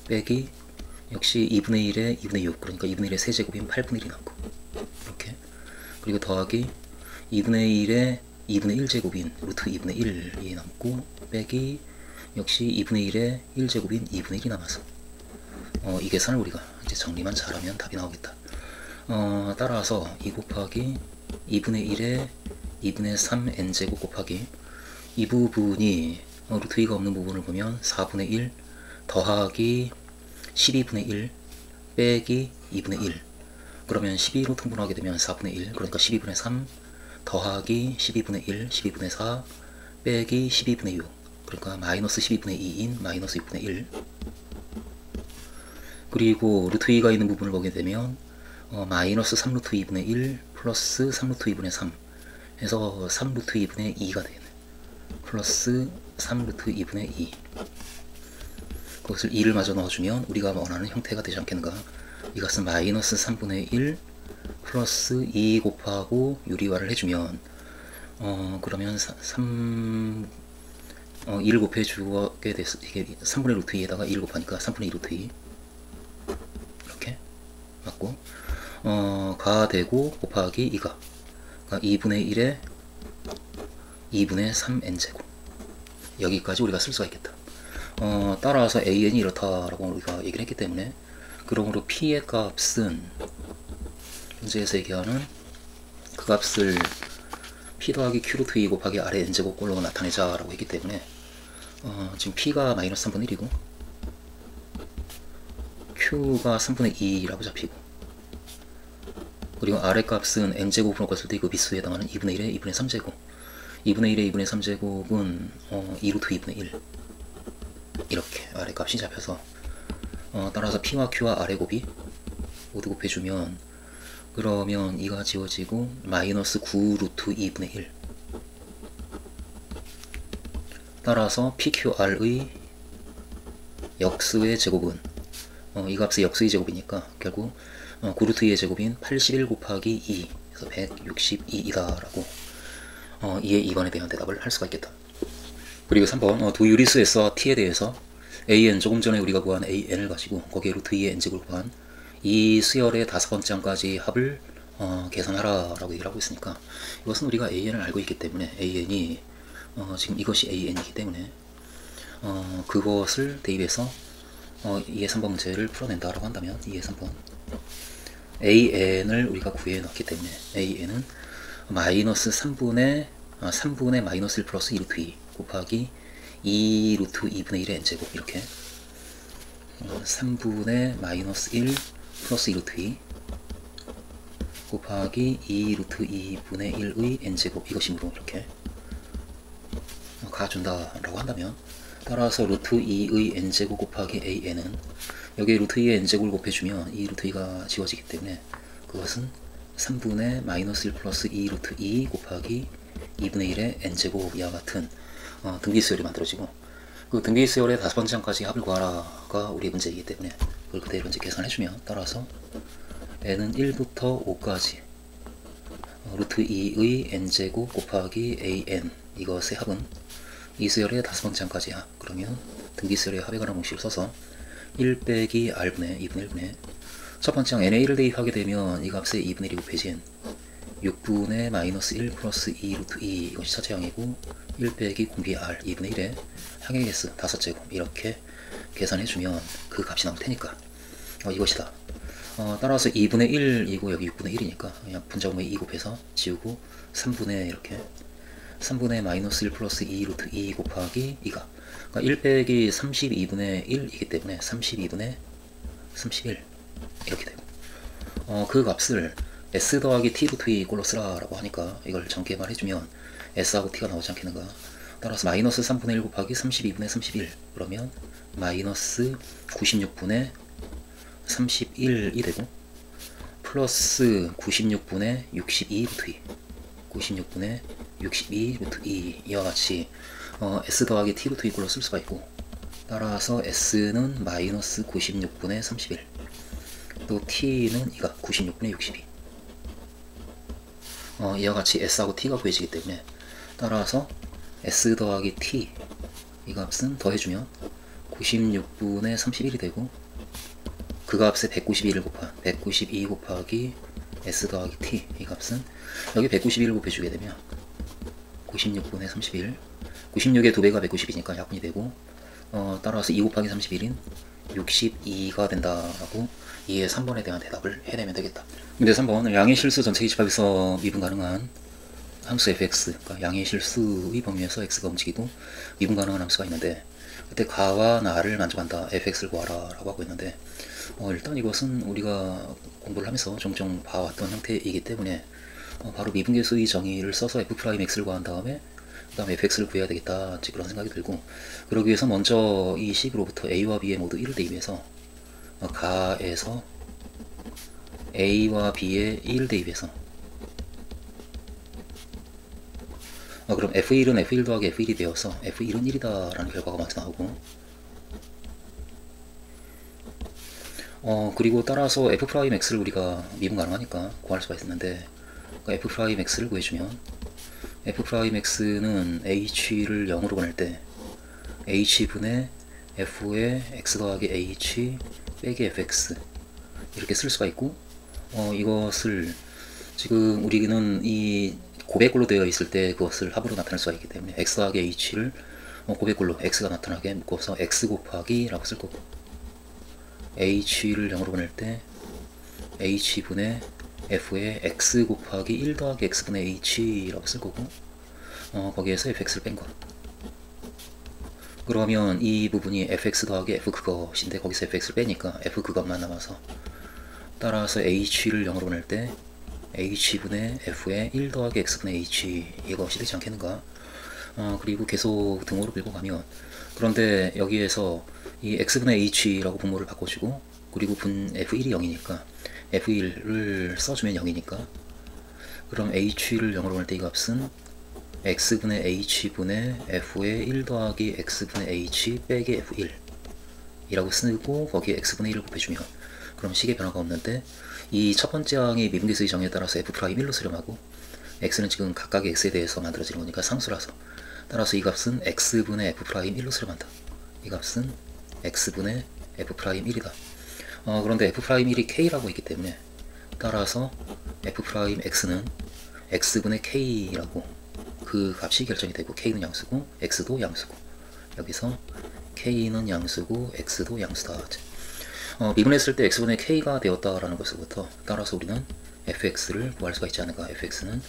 빼기 역시 2분의 1의 2분의 6, 그러니까 2분의 1의 세제곱인 8분의 1이 남고, 이렇게. 그리고 더하기 2분의 1의 2분의 1제곱인 루트 2분의 1이 남고, 빼기 역시 2분의 1의 1제곱인 2분의 1이 남아서 이 계산을 우리가 이제 정리만 잘하면 답이 나오겠다. 따라서 2 곱하기 2분의 1의 2분의 3n제곱 곱하기 이 부분이 루트 2가 없는 부분을 보면 4분의 1 더하기 12분의 1 빼기 2분의 1, 그러면 12로 통분하게 되면 4분의 1, 그러니까 12분의 3 더하기 12분의 1 12분의 4 빼기 12분의 6, 그러니까 마이너스 12분의 2인 마이너스 6분의 1. 그리고 루트 2가 있는 부분을 보게 되면 마이너스 3루트 2분의 1 플러스 3루트 2분의 3 해서 3루트 2분의 2가 되겠네. 플러스 3루트 2분의 2, 그것을 2를 마저 넣어주면 우리가 원하는 형태가 되지 않겠는가. 이것은 마이너스 3분의 1 플러스 2 곱하고 유리화를 해주면 그러면 2를 곱해주게 됐어. 이게 3분의 루트 2에다가 2를 곱하니까 3분의 2 루트 2 이렇게 맞고, 가 되고 곱하기 2가 2분의 1에 2분의 3n제곱 여기까지 우리가 쓸 수가 있겠다. 따라서 an이 이렇다라고 우리가 얘기를 했기 때문에, 그러므로 p의 값은 문제에서 얘기하는 그 값을 p 더하기 q 루트 2 곱하기 아래 n제곱 꼴로 나타내자 라고 했기 때문에 지금 p가 마이너스 3분의 1이고 q가 3분의 2라고 잡히고, 그리고 아래 값은 n제곱으로 꿨을 때 그 비수에 해당하는 2분의 1에 2분의 3제곱 2분의 1에 2분의 3제곱은 2루트 2분의 1 이렇게 아래 값이 잡혀서 따라서 p와 q와 아래 곱이 모두 곱해주면, 그러면 이가 지워지고 마이너스 9 루트 2분의 1. 따라서 pqr의 역수의 제곱은 이 값의 역수의 제곱이니까 결국 9 루트 2의 제곱인 81 곱하기 2 그래서 162이다 라고 2의 2번에 대한 대답을 할 수가 있겠다. 그리고 3번 두 유리수에서 t에 대해서 an, 조금 전에 우리가 구한 an을 가지고 거기에 루트 2의 n제곱을 구한 이 수열의 5번째 항까지 합을 계산하라 라고 얘기를 하고 있으니까, 이것은 우리가 an을 알고 있기 때문에 an이 지금 이것이 an이기 때문에 그것을 대입해서 2의 3번 문제를 풀어낸다 라고 한다면 2의 3번 an을 우리가 구해 놨기 때문에 an은 마이너스 3분의 마이너스 1 플러스 2 루트 2 곱하기 2 루트 2분의 1의 n제곱 이렇게 3분의 마이너스 1 플러스 2 루트 2 곱하기 2 루트 2분의 1의 n제곱 이것이므로 이렇게 가준다 라고 한다면, 따라서 루트 2의 n제곱 곱하기 an은 여기에 루트 2의 n제곱을 곱해주면 이 루트 2가 지워지기 때문에 그것은 3분의 마이너스 1 플러스 2 루트 2 곱하기 2분의 1의 n제곱 이와 같은 등비수열이 만들어지고, 그 등비수열의 5번째 항까지 합을 구하라가 우리 문제이기 때문에 그걸 그대로 이제 계산해주면, 따라서 n은 1부터 5까지 루트 2의 n제곱 곱하기 an 이것의 합은 이 수열의 5번째 항까지 합, 그러면 등비수열의 합에 관한 공식을 써서 1 빼기 r분의 2분의 1분의 첫 번째 항 n의 1을 대입하게 되면 이 값에 2분의 1이 곱해진 6분의 마이너스 1 플러스 2 루트 2 이것이 첫째 항이고, 1 빼기 공비 r 2분의 1의 항의 개수 5제곱 이렇게 계산해주면 그 값이 나올 테니까 이것이다. 따라서 2분의 1이고 여기 6분의 1이니까 그냥 분자분의 2 곱해서 지우고 3분의 이렇게 3분의 마이너스 1 플러스 2 루트 2 곱하기 2가 그러니까 1 빼기 32분의 1이기 때문에 32분의 31 이렇게 되고, 그 값을 s 더하기 t 루트 2 꼴로 쓰라라고 하니까 이걸 정개발 해주면 s하고 t가 나오지 않겠는가. 따라서 마이너스 3분의 1 곱하기 32분의 31 그러면 마이너스 96분의 31이 되고, 플러스 96분의 62 루트 2 96분의 62 루트 2 이와 같이 s 더하기 t 루트 2 꼴로 쓸 수가 있고, 따라서 s는 마이너스 96분의 31 또 t는 이가 96분의 62 이와 같이 s하고 t가 구해지기 때문에, 따라서 s 더하기 t 이 값은 더해주면 96분의 31이 되고, 그 값에 192를 곱한 192 곱하기 s 더하기 t 이 값은 여기 191을 곱해주게 되면 96분의 31 96의 2배가 190이니까 약분이 되고, 따라서 2 곱하기 31인 62가 된다라고 이에 3번에 대한 대답을 해내면 되겠다. 문제 3번 양의 실수 전체 집합에서 미분 가능한 함수 fx, 그러니까 양의 실수의 범위에서 x가 움직이고 미분 가능한 함수가 있는데, 그때 가와 나를 만족한다 fx를 구하라 라고 하고 있는데, 일단 이것은 우리가 공부를 하면서 종종 봐왔던 형태이기 때문에 바로 미분계수의 정의를 써서 f'x를 구한 다음에 그 다음에 fx를 구해야 되겠다 그런 생각이 들고, 그러기 위해서 먼저 이 식으로부터 a와 b에 모두 1을 대입해서 가에서 a와 b에 1을 대입해서 그럼 f1은 f1 더하기 f1이 되어서 f1은 1이다 라는 결과가 먼저 나오고, 그리고 따라서 f'x를 우리가 미분 가능하니까 구할 수가 있었는데, 그러니까 f'x를 구해주면 f'x는 h를 0으로 보낼 때 h분의 f의 x 더하기 h 빼기 fx 이렇게 쓸 수가 있고, 이것을 지금 우리는 이 고백꼴로 되어 있을 때 그것을 합으로 나타낼 수가 있기 때문에 x 더하기 h를 고백꼴로 x가 나타나게 묶어서 x 곱하기 라고 쓸 거고, h를 0으로 보낼 때 h분의 f의 x 곱하기 1 더하기 x분의 h라고 쓸 거고, 거기에서 fx를 뺀 거. 그러면 이 부분이 fx 더하기 f 그것인데 거기서 fx를 빼니까 f 그것만 남아서, 따라서 h를 0으로 보낼 때 h분의 f의 1 더하기 x분의 h 이것이 되지 않겠는가. 그리고 계속 등호로 밀고 가면, 그런데 여기에서 이 x분의 h라고 분모를 바꿔주고, 그리고 f1이 0이니까 f1을 써주면 0이니까, 그럼 h를 0으로 보낼 때 이 값은 x분의 h분의 f의 1 더하기 x분의 h 빼기 f1 이라고 쓰고, 거기에 x분의 1을 곱해주면, 그럼 식의 변화가 없는데 이 첫 번째 항의 미분계수의 정의에 따라서 f'1로 수렴하고, x는 지금 각각의 x에 대해서 만들어지는 거니까 상수라서, 따라서 이 값은 x분의 f'1로 수렴한다. 이 값은 x분의 f'1이다. 그런데 f'1이 k라고 있기 때문에, 따라서 f'x는 x분의 k라고 그 값이 결정이 되고, k는 양수고 x도 양수고, 여기서 k는 양수고 x도 양수다. 미분했을 때 x분의 k가 되었다라는 것으로부터, 따라서 우리는 fx를 구할 수가 있지 않을까. fx는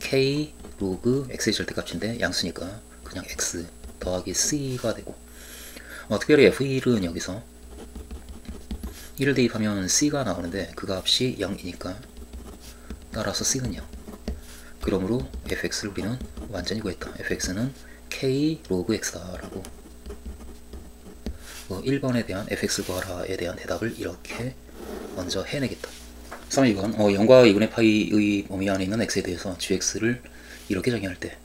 k 로그 x의 절대값인데 양수니까 그냥 x 더하기 c가 되고, 특별히 f1은 여기서 1을 대입하면 C가 나오는데 그 값이 0이니까 따라서 C는 0. 그러므로 fx를 우리는 완전히 구했다. fx는 k 로그 x다 라고 1번에 대한 fx를 구하라에 대한 대답을 이렇게 먼저 해내겠다. 32번 0과 2분의 파이의 범위 안에 있는 x에 대해서 gx를 이렇게 정의할 때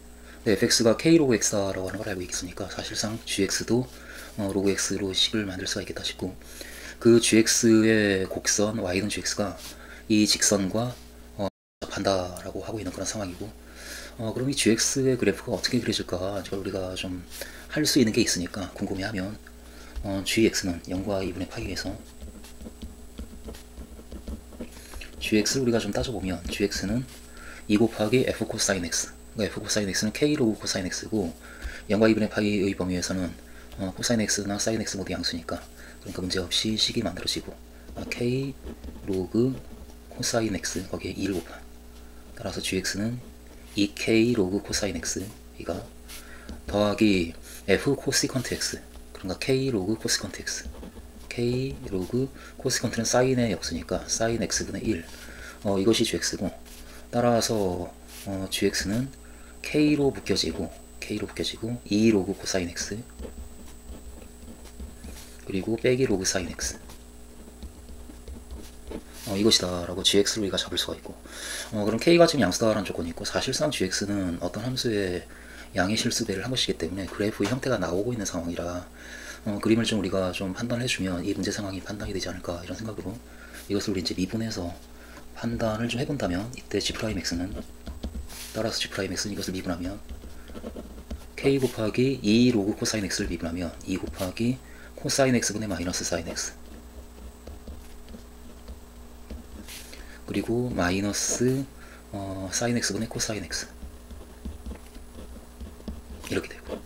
fx가 k 로그 x다라고 하는 걸 알고 있으니까 사실상 gx도 로그 x로 식을 만들 수가 있겠다 싶고, 그 gx의 곡선 y는 gx가 이 직선과 접한다라고 하고 있는 그런 상황이고, 그럼 이 gx의 그래프가 어떻게 그려질까 저걸 우리가 좀 할 수 있는 게 있으니까 궁금해하면 gx는 0과 2분의 파이에서 gx를 우리가 좀 따져보면 gx는 2 곱하기 f 코사인 x, 그러니까 f 코사인 x는 k 로그 코사인 x고 0과 2분의 파이의 범위에서는 코사인 x나 사인 x 모두 양수니까, 그러니까 문제없이 식이 만들어지고 k 로그 코사인 x 거기에 2를 곱한, 따라서 gx는 2k 로그 코사인 x 이가 더하기 f 코시컨트 x, 그러니까 k 로그 코시컨트 x, k 로그 코시컨트는 사인의 역수니까 사인 x분의 1 이것이 gx고, 따라서 gx는 k로 묶여지고 2 로그 코사인 x 그리고 빼기 로그 사인 x 이것이다 라고 gx를 우리가 잡을 수가 있고, 그럼 k가 지금 양수다라는 조건이 있고, 사실상 gx는 어떤 함수의 양의 실수배를 한 것이기 때문에 그래프의 형태가 나오고 있는 상황이라 그림을 좀 우리가 좀 판단을 해주면 이 문제 상황이 판단이 되지 않을까 이런 생각으로 이것을 우리 이제 미분해서 판단을 좀 해본다면, 이때 g'x는 따라서 g'x는 이것을 미분하면 k 곱하기 2 로그 코사인 x를 미분하면 2 곱하기 코사인 x분의 마이너스 사인 x 그리고 마이너스 사인 x분의 코사인 x 이렇게 되고,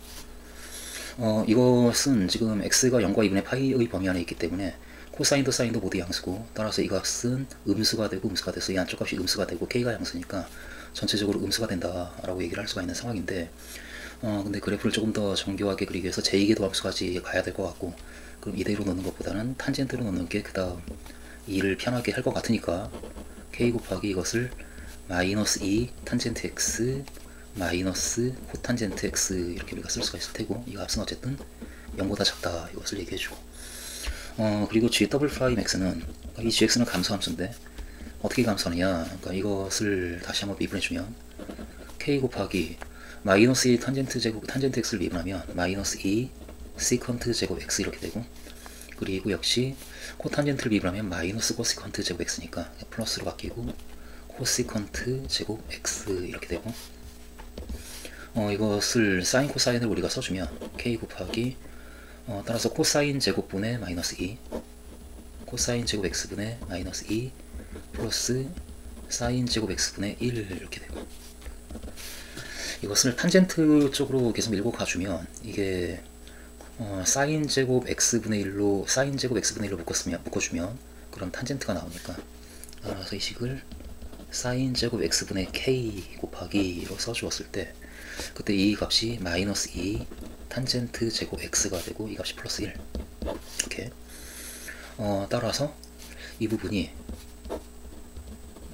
이것은 지금 x가 0과 2분의 파이의 범위 안에 있기 때문에 코사인도 사인도 모두 양수고, 따라서 이 값은 음수가 되고 음수가 돼서 이 안쪽 값이 음수가 되고 k가 양수니까 전체적으로 음수가 된다 라고 얘기를 할 수가 있는 상황인데, 근데 그래프를 조금 더 정교하게 그리기 위해서 제2계 도함수까지 가야 될 것 같고, 그럼 이대로 넣는 것보다는 탄젠트로 넣는 게 그 다음 일을 편하게 할 것 같으니까 k 곱하기 이것을 마이너스 2 탄젠트 x 마이너스 코탄젠트 x 이렇게 우리가 쓸 수가 있을 테고, 이 값은 어쨌든 0보다 작다 이것을 얘기해주고, 그리고 g 더블 프라임 x는 이 gx는 감소함수인데 어떻게 감소하느냐, 그러니까 이것을 다시 한번 미분해주면 k 곱하기 마이너스 2 탄젠트 제곱 탄젠트 x를 미분하면 마이너스 2 시컨트 제곱 x 이렇게 되고, 그리고 역시 코탄젠트를 미분하면 마이너스 코시컨트 제곱 x니까 플러스로 바뀌고 코시컨트 제곱 x 이렇게 되고, 이것을 사인 코사인을 우리가 써주면 k 곱하기 따라서 코사인 제곱분의 마이너스 2 코사인 제곱 x분의 마이너스 2 플러스 사인 제곱 x분의 1 이렇게 되고, 이것을 탄젠트 쪽으로 계속 밀고 가주면 이게 사인 제곱 x분의 1로 사인 제곱 x분의 1로 묶어주면 그런 탄젠트가 나오니까, 그래서 이 식을 사인 제곱 x분의 k 곱하기로 써주었을 때 그때 이 값이 마이너스 2 탄젠트 제곱 x가 되고 이 값이 플러스 1 이렇게 따라서 이 부분이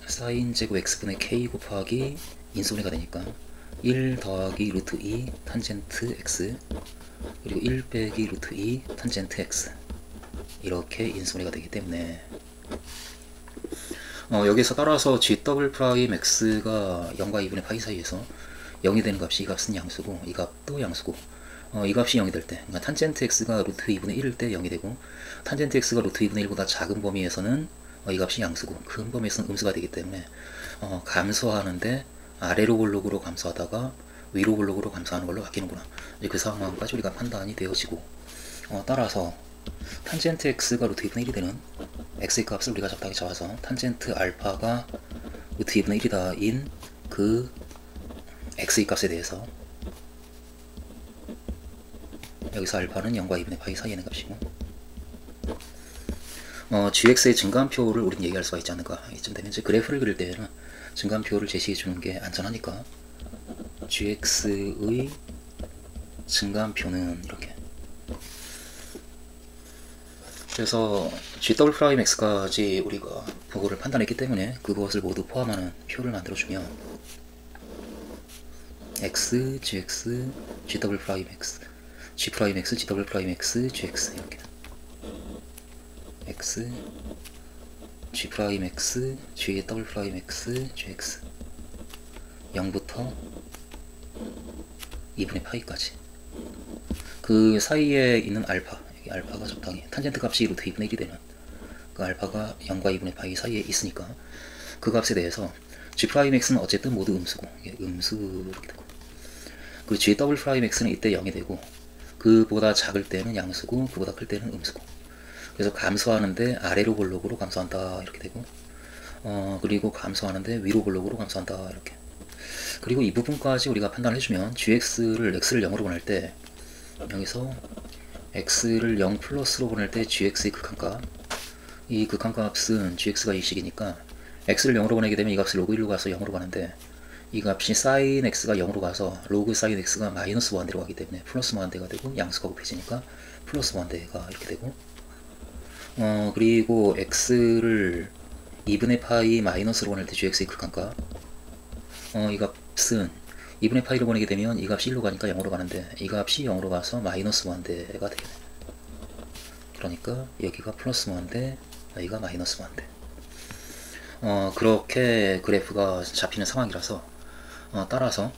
사인 제곱 x분의 k 곱하기 인수분해가 되니까 1 더하기 루트 2 탄젠트 x 그리고 1 빼기 루트 2 탄젠트 x 이렇게 인수분해가 되기 때문에 여기서 따라서 g 더블 프라임 x가 0과 2분의 파이 사이에서 0이 되는 값이 이 값은 양수고 이 값도 양수고, 이 값이 0이 될 때, 그러니까 탄젠트 x가 루트 2분의 1일 때 0이 되고, 탄젠트 x가 루트 2분의 1보다 작은 범위에서는 이 값이 양수고 큰 범위에서는 음수가 되기 때문에 감소하는데 아래로 볼록으로 감소하다가 위로 볼록으로 감소하는 걸로 바뀌는구나, 그 상황까지 우리가 판단이 되어지고, 따라서 탄젠트 x가 루트 2분의 1이 되는 x의 값을 우리가 적당히 잡아서 탄젠트 알파가 루트 2분의 1이다 인 그 x의 값에 대해서 여기서 알파는 0과 2분의 파이 사이에 있는 값이고, gx의 증가함표를 우리는 얘기할 수가 있지 않을까. 이쯤 되면 이제 그래프를 그릴 때에는 증가함표를 제시해 주는 게 안전하니까 gx의 증가함표는 이렇게 그래서 GW 프라임 X까지 우리가 그거를 판단했기 때문에 그것을 모두 포함하는 표를 만들어주면 X, GX, GW 프라임 X, G 프라임 X, GW 프라임 X, GX 이렇게 X, G 프라임 X, GW 프라임 X, GX 0부터 2분의 파이까지 그 사이에 있는 알파, 여기 알파가 적당히 탄젠트 값이 루트 2분의 1이 되는 그 알파가 0과 2분의 파이 사이에 있으니까 그 값에 대해서 G 프라임 X는 어쨌든 모두 음수고 이게 음수 이렇게 되고 그리고 GW 프라임 X는 이때 0이 되고 그보다 작을 때는 양수고 그보다 클 때는 음수고 그래서 감소하는데 아래로 볼록으로 감소한다 이렇게 되고 그리고 감소하는데 위로 볼록으로 감소한다 이렇게 그리고 이 부분까지 우리가 판단을 해주면 X를 0으로 보낼 때 여기서 X를 0 플러스로 보낼 때 GX의 극한값 이 극한값은 GX가 이 식이니까 X를 0으로 보내게 되면 이 값이 로그 1로 가서 0으로 가는데 이 값이 sin X가 0으로 가서 로그 sin X가 마이너스 무한대로 가기 때문에 플러스 무한대가 되고 양수가 곱해지니까 플러스 무한대가 이렇게 되고 그리고 X를 2분의 파이 마이너스로 보낼 때 GX의 극한값 이 값은 2분의 파이를 보내게 되면 이 값이 1로 가니까 0으로 가는데 이 값이 0으로 가서 마이너스 무한대가 되겠네. 그러니까 여기가 플러스 무한대 여기가 마이너스 무한대 그렇게 그래프가 잡히는 상황이라서 따라서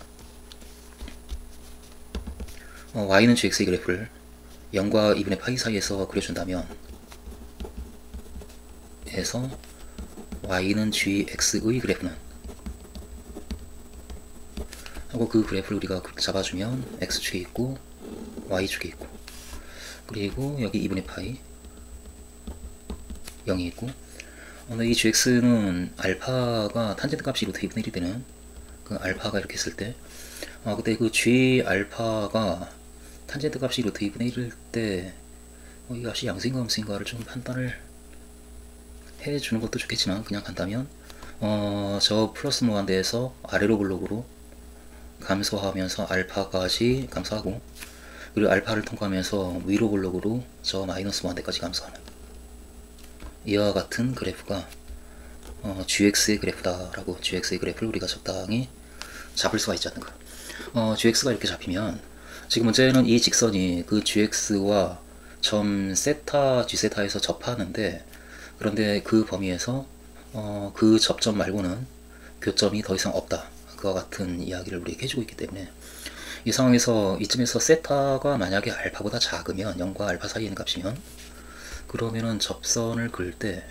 y는 gx의 그래프를 0과 2분의 파이 사이에서 그려준다면 해서 y는 gx의 그래프는 하고 그 그래프를 우리가 잡아주면 x축에 있고 y축에 있고 그리고 여기 2분의 파이 0이 있고 이 gx는 알파가 탄젠트 값이 루트 2분의 1이 되는 그 알파가 이렇게 있을 때 그때 그 g 알파가 탄젠트 값이 루트 2분의 1일 때 이 값이 양수인가 음수인가를 좀 판단을 해주는 것도 좋겠지만 그냥 간다면 저 플러스 무한대에서 아래로 블록으로 감소하면서 알파까지 감소하고 그리고 알파를 통과하면서 위로 블록으로 저 마이너스 무한대까지 감소하는 이와 같은 그래프가 GX의 그래프다라고 GX의 그래프를 우리가 적당히 잡을 수가 있지 않는가. GX가 이렇게 잡히면 지금 문제는 이 직선이 그 GX와 점 세타 G세타에서 접하는데 그런데 그 범위에서 그 접점 말고는 교점이 더 이상 없다. 그와 같은 이야기를 우리에게 해주고 있기 때문에 이 상황에서 이쯤에서 세타가 만약에 알파보다 작으면 0과 알파 사이에 있는 값이면 그러면은 접선을 그을 때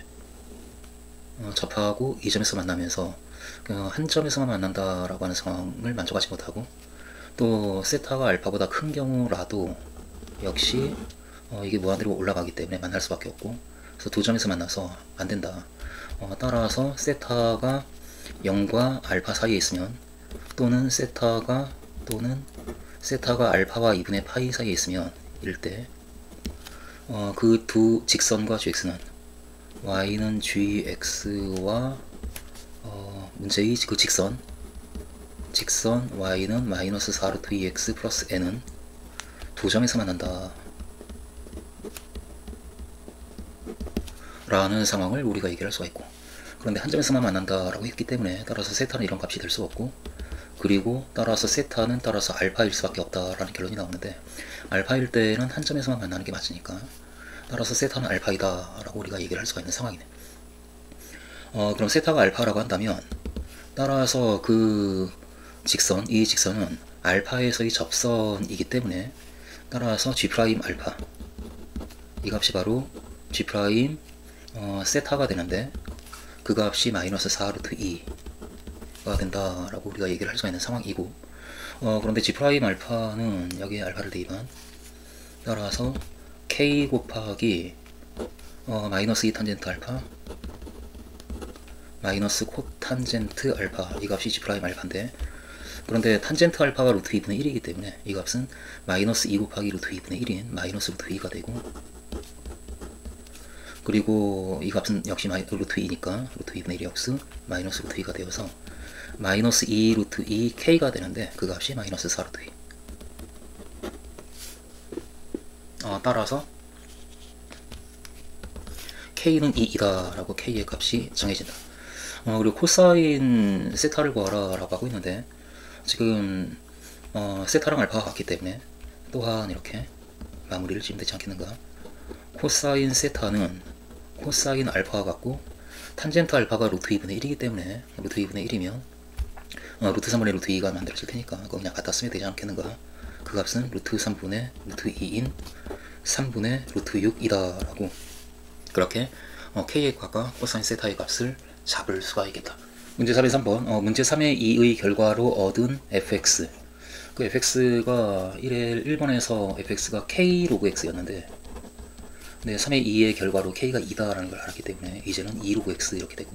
접하고 이 점에서 만나면서 한 점에서만 만난다라고 하는 상황을 만족하지 못하고 또 세타가 알파보다 큰 경우라도 역시 이게 무한대로 올라가기 때문에 만날 수밖에 없고 그래서 두 점에서 만나서 안 된다. 따라서 세타가 0과 알파 사이에 있으면 또는 세타가 알파와 2분의 파이 사이에 있으면 이럴 때 그 두 직선과 gx는 y는 gx와 문제의 그 직선 y는 마이너스 4루트 2x 플러스 n은 두 점에서 만난다 라는 상황을 우리가 얘기할 수가 있고 그런데 한 점에서만 만난다라고 했기 때문에 따라서 세타는 이런 값이 될 수 없고 그리고 따라서 세타는 따라서 알파일 수밖에 없다라는 결론이 나오는데 알파일 때는 한 점에서만 만나는 게 맞으니까 따라서 세타는 알파이다 라고 우리가 얘기를 할 수가 있는 상황이네. 그럼 세타가 알파라고 한다면 따라서 그 직선, 이 직선은 알파에서의 접선이기 때문에 따라서 G' 알파 이 값이 바로 G' 세타가 되는데 그 값이 마이너스 4루트 2가 된다라고 우리가 얘기를 할 수가 있는 상황이고 그런데 G' 알파는 여기에 알파를 대입한 따라서 K 곱하기 마이너스 2 탄젠트 알파 마이너스 코탄젠트 알파 이 값이 G' 알파인데 그런데 탄젠트 알파가 루트 2분의 1이기 때문에 이 값은 마이너스 2 곱하기 루트 2분의 1인 마이너스 루트 2가 되고 그리고 이 값은 역시 루트 2니까 루트 2분의 1이 역수 마이너스 루트 2가 되어서 마이너스 2 루트 2 K가 되는데 그 값이 마이너스 4 루트 2 따라서 k는 2이다 라고 k의 값이 정해진다. 그리고 코사인 세타를 구하라 라고 하고 있는데, 지금 세타랑 알파가 같기 때문에 또한 이렇게 마무리를 지으면 되지 않겠는가. 코사인 세타는 코사인 알파가 같고 탄젠트 알파가 루트 2분의 1이기 때문에 루트 2분의 1이면 루트 3분의 루트 2가 만들어질 테니까 그거 그냥 갖다 쓰면 되지 않겠는가. 그 값은 루트 3분의 루트 2인 3분의 루트 6이다 라고, 그렇게 k의 값과 코사인 세타의 값을 잡을 수가 있겠다. 문제 4의 3번. 문제 3의 2의 결과로 얻은 fx, 그 fx가 1번에서 fx가 k 로그 x였는데, 네, 3의 2의 결과로 k가 2다라는 걸 알았기 때문에 이제는 2 로그 x 이렇게 되고,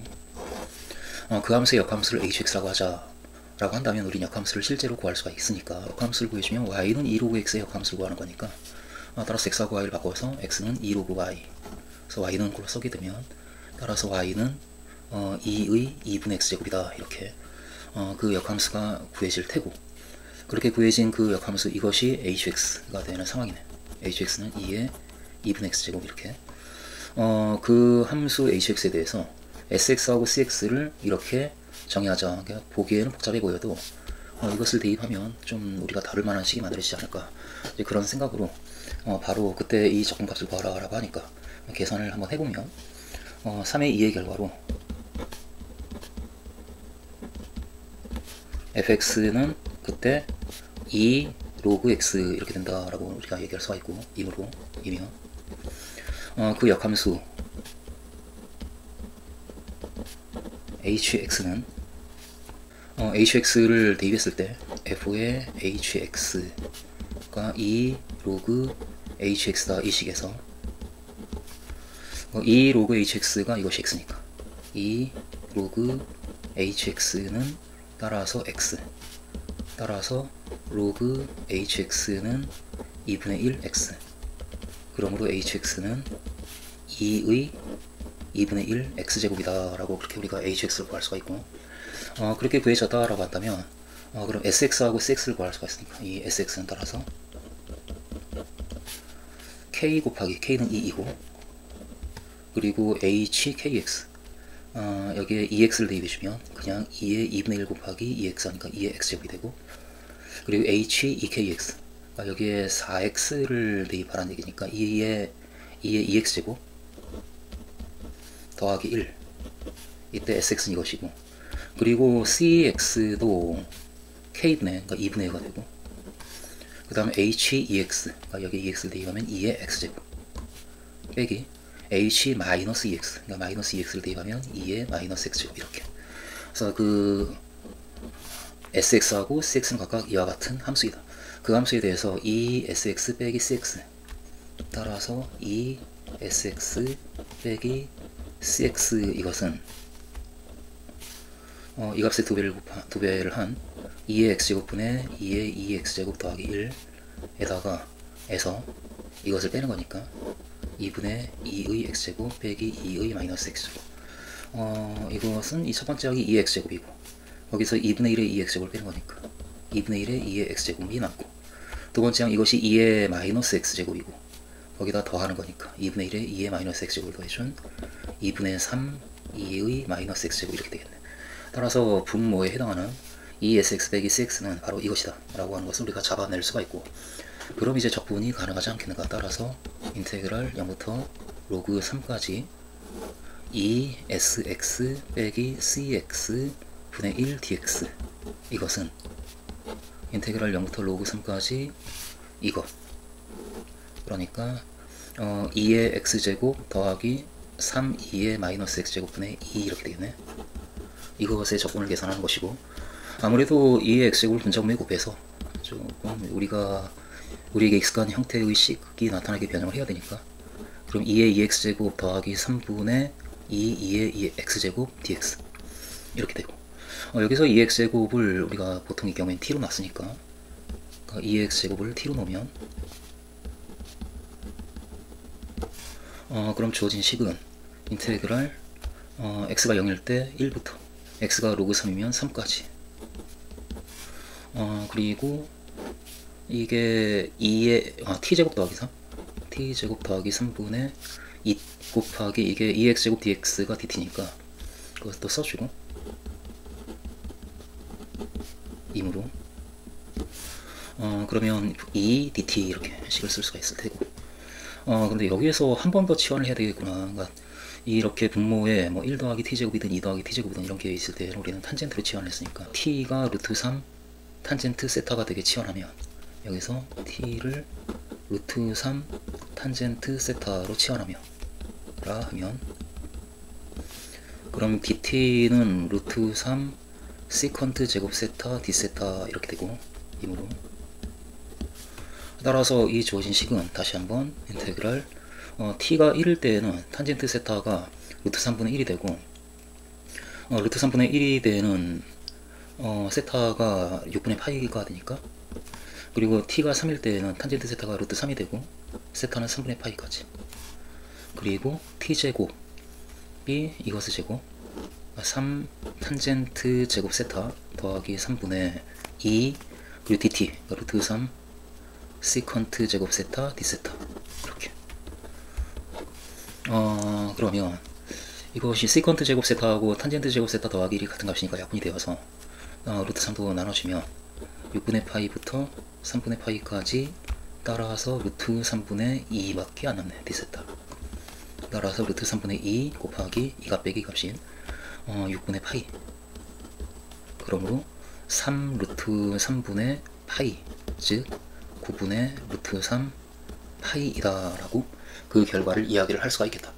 그 함수의 역함수를 hx라고 하자 라고 한다면 우린 역함수를 실제로 구할 수가 있으니까, 역함수를 구해주면 y는 2 로그 x의 역함수를 구하는 거니까, 따라서 x하고 y를 바꿔서 x는 2 로그 y, 그래서 y는 꼴로 써게 되면, 따라서 y는 2의 2분의 x제곱이다 이렇게 그 역함수가 구해질 테고, 그렇게 구해진 그 역함수 이것이 hx가 되는 상황이네. hx는 2의 2분의 x제곱 이렇게. 그 함수 hx에 대해서 sx하고 cx를 이렇게 정의하자. 그러니까 보기에는 복잡해 보여도 이것을 대입하면 좀 우리가 다룰 만한 식이 만들어지지 않을까, 이제 그런 생각으로 바로 그때 이 적분값을 구하라 라고 하니까 계산을 한번 해보면 3의 2의 결과로 fx는 그때 2 로그 x 이렇게 된다라고 우리가 얘기할 수가 있고, 이므로 이면 그 역함수 hx는 hx를 대입했을 때 f의 hx가 2 로그 hx다 이 식에서 2 로그 hx가 이것이 x니까 2 로그 hx는 따라서 x, 따라서 로그 hx는 2분의 1 x, 그러므로 hx는 2의 2분의 1 x제곱이다 라고, 그렇게 우리가 hx를 구할 수가 있고, 그렇게 구해졌다 라고 한다면 그럼 sx하고 cx를 구할 수가 있으니까 이 sx는 따라서 k 곱하기 k는 2이고, 그리고 hkx 여기에 2x를 대입해주면 그냥 2의 2분의 1 곱하기 2x 하니까 2의 x제곱이 되고, 그리고 h2kx 여기에 4x를 대입하라는 얘기니까 2의 2x제곱 더하기 1, 이때 sx는 이것이고, 그리고 cx도 k분의, 그러니까 2분의 1가 되고, 그 다음에 h2x 여기 2x를 대입하면 2의 x제곱 빼기 h-2x, 그러니까 마이너스 2x를 대입하면 2의 마이너스 x제곱 이렇게. 그래서 그 sx하고 cx는 각각 이와 같은 함수이다. 그 함수에 대해서 2sx 빼기 cx 따라서 2sx 빼기 cx 이것은 이 값의 두 배를 한 2의 x제곱분의 2의 2x제곱 더하기 1에다가 에서 이것을 빼는 거니까 2분의 2의 x제곱 빼기 2의 마이너스 x제곱. 이것은 이 첫 번째 항이 2의 x제곱이고, 거기서 2분의 1의 2x제곱을 빼는 거니까 2분의 1의 2의 x제곱이 남고, 두 번째 항 이것이 2의 마이너스 x제곱이고, 거기다 더하는 거니까 2분의 1의 2의 마이너스 x제곱을 더해준 2분의 3 2의 마이너스 x제곱 이렇게 되겠네. 따라서 분모에 해당하는 2sx 빼기 cx는 바로 이것이다 라고 하는 것을 우리가 잡아낼 수가 있고, 그럼 이제 적분이 가능하지 않겠는가. 따라서 인테그랄 0부터 로그 3까지 2sx 빼기 cx 분의 1 dx, 이것은 인테그랄 0부터 로그 3까지 이것, 그러니까 2의 x제곱 더하기 3 2의 마이너스 x제곱 분의 2 이렇게 되겠네. 이것의 적분을 계산하는 것이고, 아무래도 2의 x제곱을 분자분모에 곱해서 조금 우리에게 익숙한 형태의 식이 나타나게 변형을 해야 되니까, 그럼 2의 2x제곱 더하기 3분의 2의 2x제곱 dx 이렇게 되고, 여기서 2x제곱을 우리가 보통 이 경우엔 t로 놨으니까 2x제곱을 t로 놓으면 그럼 주어진 식은 인테그랄 x가 0일 때 1부터 x가 로그 3이면 3까지, 그리고 이게 2의 t제곱 더하기 3 t제곱 더하기 3분의 2 곱하기 이게 2x제곱 dx가 dt니까 그것도 써주고 임으로 그러면 2 dt 이렇게 식을 쓸 수가 있을 테고 근데 여기에서 한 번 더 치환을 해야 되겠구나. 그러니까 이렇게 분모에 뭐 1 더하기 t제곱이든 2 더하기 t제곱이든 이런 게 있을 때 우리는 탄젠트로 치환을 했으니까 t가 루트 3 탄젠트 세타가 되게 치환하면 여기서 t를 루트 3 탄젠트 세타로 치환하며 라 하면 그럼 dt는 루트 3 시컨트 제곱 세타 d 세타 이렇게 되고 임으로 따라서 이 주어진 식은 다시 한번 인테그랄 t가 1일 때에는 탄젠트 세타가 루트 3분의 1이 되고 루트 3분의 1이 되는 세타가 6분의 파이가 되니까 그리고 t가 3일 때에는 탄젠트 세타가 루트 3이 되고 세타는 3분의 파이까지 그리고 t제곱이 이것의 제곱 3 탄젠트 제곱 세타 더하기 3분의 2 그리고 dt 루트 3 시컨트 제곱 세타 d 세타 이렇게 그러면 이것이 시컨트 제곱 세타하고 탄젠트 제곱 세타 더하기 1이 같은 값이니까 약분이 되어서 루트 3도 나눠주면 6분의 파이부터 3분의 파이까지 따라서 루트 3분의 2밖에 안 남네 d 세타 따라서 루트 3분의 2 곱하기 2가 빼기 값인 6분의 파이 그러므로 3 루트 3분의 파이 즉 9분의 루트 3 파이이다 라고 그 결과를 이야기를 할 수가 있겠다.